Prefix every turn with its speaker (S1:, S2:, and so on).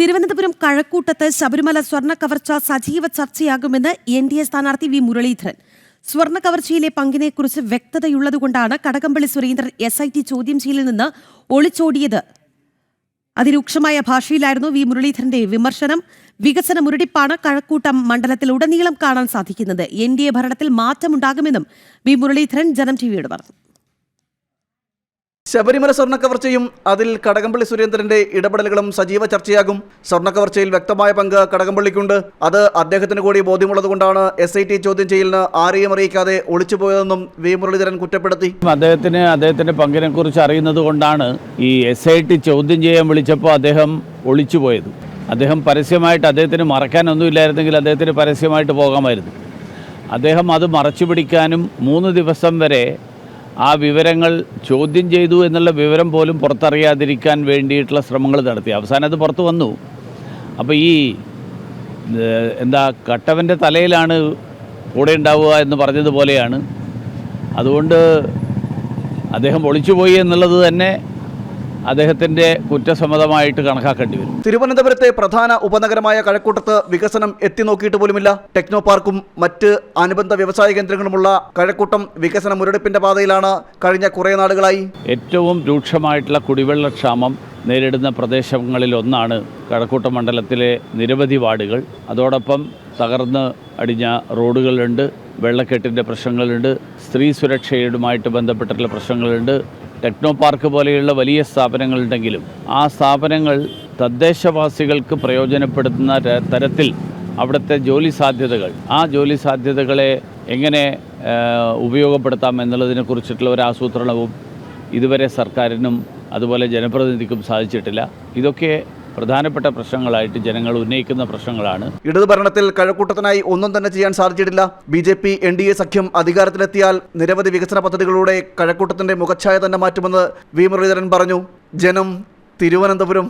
S1: തിരുവനന്തപുരം കഴക്കൂട്ടത്ത് ശബരിമല സ്വർണ്ണ കവർച്ച സജീവ ചർച്ചയാകുമെന്ന് NDA സ്ഥാനാർത്ഥി വി മുരളീധരൻ. സ്വർണ്ണ കവർച്ചയിലെ പങ്കിനെക്കുറിച്ച് വ്യക്തതയുള്ളതുകൊണ്ടാണ് കടകംപള്ളി സുരേന്ദ്രൻ SIT ചോദ്യം ചെയ്യലിൽ നിന്ന് ഒളിച്ചോടിയത്. അതിരൂക്ഷമായ ഭാഷയിലായിരുന്നു വി മുരളീധരന്റെ വിമർശനം. വികസന മുരടിപ്പാണ് കഴക്കൂട്ടം മണ്ഡലത്തിൽ ഉടനീളം കാണാൻ സാധിക്കുന്നത്. NDA ഭരണത്തിൽ മാറ്റമുണ്ടാകുമെന്നും വി മുരളീധരൻ ജനം ടിവിയോട് പറഞ്ഞു.
S2: ശബരിമല സ്വർണ്ണക്കവർച്ചയും അതിൽ കടകംപള്ളി സുരേന്ദ്രന്റെ ഇടപെടലുകളും സജീവ ചർച്ചയാകും. സ്വർണ്ണക്കവർച്ചയിൽ വ്യക്തമായ പങ്ക് കടകംപള്ളിക്കുണ്ട്. അത് അദ്ദേഹത്തിന് കൂടി ബോധ്യമുള്ളതുകൊണ്ടാണ് SIT ചോദ്യം ചെയ്യലിന് ആരെയും അറിയിക്കാതെ ഒളിച്ചുപോയതെന്നും വി മുരളീധരൻ കുറ്റപ്പെടുത്തി.
S3: അദ്ദേഹത്തിന്റെ പങ്കിനെ കുറിച്ച് അറിയുന്നത് കൊണ്ടാണ് ഈ SIT ചോദ്യം ചെയ്യാൻ വിളിച്ചപ്പോൾ അദ്ദേഹം ഒളിച്ചുപോയത്. അദ്ദേഹം പരസ്യമായിട്ട് അദ്ദേഹത്തിന് മറക്കാനൊന്നുമില്ലായിരുന്നെങ്കിൽ അദ്ദേഹത്തിന് പരസ്യമായിട്ട് പോകാമായിരുന്നു. അദ്ദേഹം അത് മറച്ചു പിടിക്കാനും 3 ദിവസം വരെ ആ വിവരങ്ങൾ ചോദ്യം ചെയ്തു എന്നുള്ള വിവരം പോലും പുറത്തറിയാതിരിക്കാൻ വേണ്ടിയിട്ടുള്ള ശ്രമങ്ങൾ നടത്തി. അവസാനം അത് പുറത്തു വന്നു. അപ്പോൾ ഈ കട്ടവൻ്റെ തലയിലാണ് കൂടെ ഉണ്ടാവുക എന്ന് പറഞ്ഞതുപോലെയാണ്. അതുകൊണ്ട് അദ്ദേഹം ഒളിച്ചുപോയി എന്നുള്ളത് തന്നെ അദ്ദേഹത്തിൻ്റെ കുറ്റസമ്മതമായിട്ട് കണക്കാക്കേണ്ടി വരും.
S2: തിരുവനന്തപുരത്തെ പ്രധാന ഉപനഗരമായ കഴക്കൂട്ടത്ത് വികസനം എത്തിനോക്കിയിട്ട് പോലുമില്ല. ടെക്നോ പാർക്കും മറ്റ് അനുബന്ധ വ്യവസായ കേന്ദ്രങ്ങളുമുള്ള കഴക്കൂട്ടം വികസന മുരടിപ്പിന്റെ പാതയിലാണ് കഴിഞ്ഞ കുറേ നാളുകളായി.
S3: ഏറ്റവും രൂക്ഷമായിട്ടുള്ള കുടിവെള്ളക്ഷാമം നേരിടുന്ന പ്രദേശങ്ങളിൽ ഒന്നാണ് കഴക്കൂട്ടം മണ്ഡലത്തിലെ നിരവധി വാർഡുകൾ. അതോടൊപ്പം തകർന്ന് അടിഞ്ഞ റോഡുകളുണ്ട്, വെള്ളക്കെട്ടിൻ്റെ പ്രശ്നങ്ങളുണ്ട്, സ്ത്രീ സുരക്ഷയുമായിട്ട് ബന്ധപ്പെട്ടിട്ടുള്ള പ്രശ്നങ്ങളുണ്ട്. ടെക്നോ പാർക്ക് പോലെയുള്ള വലിയ സ്ഥാപനങ്ങളുണ്ടെങ്കിലും ആ സ്ഥാപനങ്ങൾ തദ്ദേശവാസികൾക്ക് പ്രയോജനപ്പെടുത്തുന്ന തരത്തിൽ അവിടുത്തെ ജോലി സാധ്യതകളെ എങ്ങനെ ഉപയോഗപ്പെടുത്താം എന്നുള്ളതിനെക്കുറിച്ചിട്ടുള്ള ഒരു ആസൂത്രണവും ഇതുവരെ സർക്കാരിനും അതുപോലെ ജനപ്രതിനിധിക്കും സാധിച്ചിട്ടില്ല. ഇതൊക്കെ പ്രധാനപ്പെട്ട പ്രശ്നങ്ങളായിട്ട് ജനങ്ങൾ ഉന്നയിക്കുന്ന പ്രശ്നങ്ങളാണ്.
S2: ഇടതുഭരണത്തിൽ കഴക്കൂട്ടത്തിനായി ഒന്നും തന്നെ ചെയ്യാൻ സാധിച്ചിട്ടില്ല. BJP NDA സഖ്യം അധികാരത്തിലെത്തിയാൽ നിരവധി വികസന പദ്ധതികളിലൂടെ കഴക്കൂട്ടത്തിന്റെ മുഖച്ഛായ തന്നെ മാറ്റുമെന്ന് വി മുരളീധരൻ പറഞ്ഞു. ജനം, തിരുവനന്തപുരം.